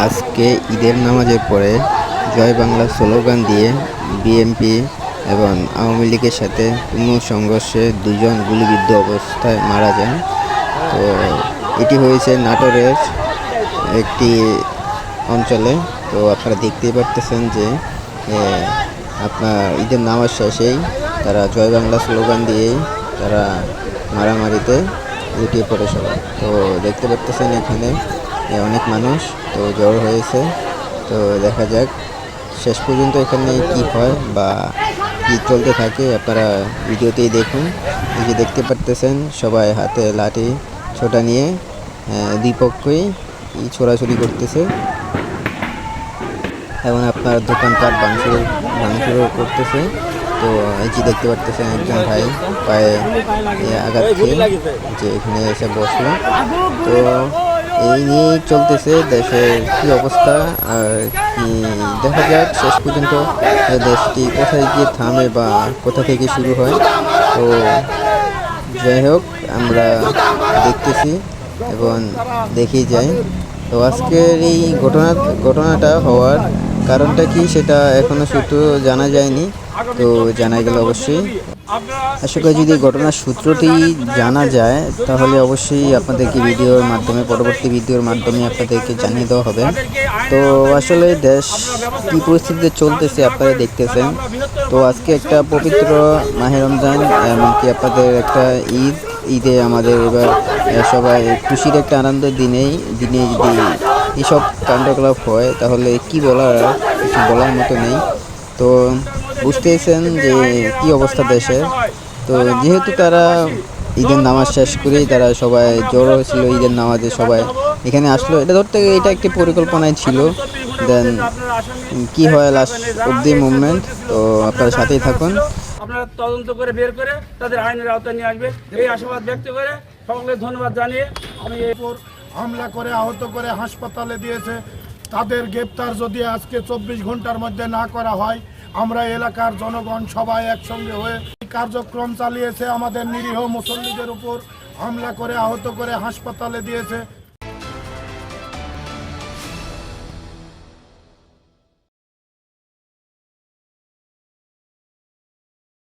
আজকে ঈদের নামাজের পরে জয় বাংলা স্লোগান দিয়ে বিএনপি এবং আওয়ামী লীগের সাথে কোনো সংঘর্ষে দুজন গুলিবিদ্ধ অবস্থায় মারা যান। তো এটি হয়েছে নাটোরের একটি অঞ্চলে। তো আপনারা দেখতেই পারতেছেন যে আপনার ঈদের নামাজ শেষেই তারা জয় বাংলা স্লোগান দিয়েই তারা মারামারিতে লুটিয়ে পড়ে সবাই। তো দেখতে পারতেছেন এখানে অনেক মানুষ তো জড়ো হয়েছে। তো দেখা যাক শেষ পর্যন্ত এখানে কি হয় বা কি চলতে থাকে, আপনারা ভিডিওতেই দেখুন। এই যে দেখতে পারতেছেন সবাই হাতে লাঠি ছোটা নিয়ে দুই পক্ষই ছোড়াছুরি করতেছে এবং আপনার দোকানপাট ভাঙচুরও করতেছে। তো এই যে দেখতে পারতেছেন একজন ভাই পায়ে আঘাত খেয়ে যে এখানে এসে বসলো। তো এই নিয়েই চলতেছে দেশের কি অবস্থা, আর কি দেখা যাক শেষ পর্যন্ত দেশটি কোথায় গিয়ে থামে বা কোথা থেকে শুরু হয়। তো যাই হোক, আমরা দেখতেছি এবং দেখেই যাই। তো আজকের এই ঘটনাটা হওয়ার কারণটা কি সেটা এখনো সূত্র জানা যায়নি। তো জানা গেলে অবশ্যই, আসলে যদি ঘটনার সূত্রটি জানা যায় তাহলে অবশ্যই আপনাদেরকে পরবর্তী ভিডিওর মাধ্যমে আপনাদেরকে জানিয়ে দেওয়া হবে। তো আসলে দেশ কী পরিস্থিতিতে চলতেছে আপনারা দেখতেছেন। তো আজকে একটা পবিত্র মাহে রমজান, এমনকি আপনাদের একটা ঈদে আমাদের এবার সবাই খুশির একটা আনন্দের দিনে যদি এইসব কাণ্ডকলাপ হয় তাহলে কি বলার, কিছু বলার মতো নেই। তো বুঝতেছেন যে কি অবস্থা দেশের। তো যেহেতু তারা ঈদের নামাজ শেষ করেই তারা সবাই জড়ো হয়েছিল ঈদের নামাজে, সবাই এখানে আসলো, এটা ধরতে এটা একটি পরিকল্পনায় ছিল। দেন কি হয় লাস্ট অব্দি মুভমেন্ট। তো আপনারা সাথেই থাকুন। আপনারা তদন্ত করে বের করে তাদের আইনের আওতায় নিয়ে আসবে এই আশাবাদ ব্যক্ত করে সকলকে ধন্যবাদ জানিয়ে আমি এরপর হামলা করে আহত করে হাসপাতালে দিয়েছে। তাদের গ্রেপ্তার যদি আজকে 24 ঘন্টার মধ্যে না করা হয়, আমরা এলাকার জনগণ সবাই একসঙ্গে হয়ে কার্যক্রম চালিয়েছে। আমাদের নিরীহ মুসল্লিদের উপর হামলা করে আহত করে হাসপাতালে দিয়েছে।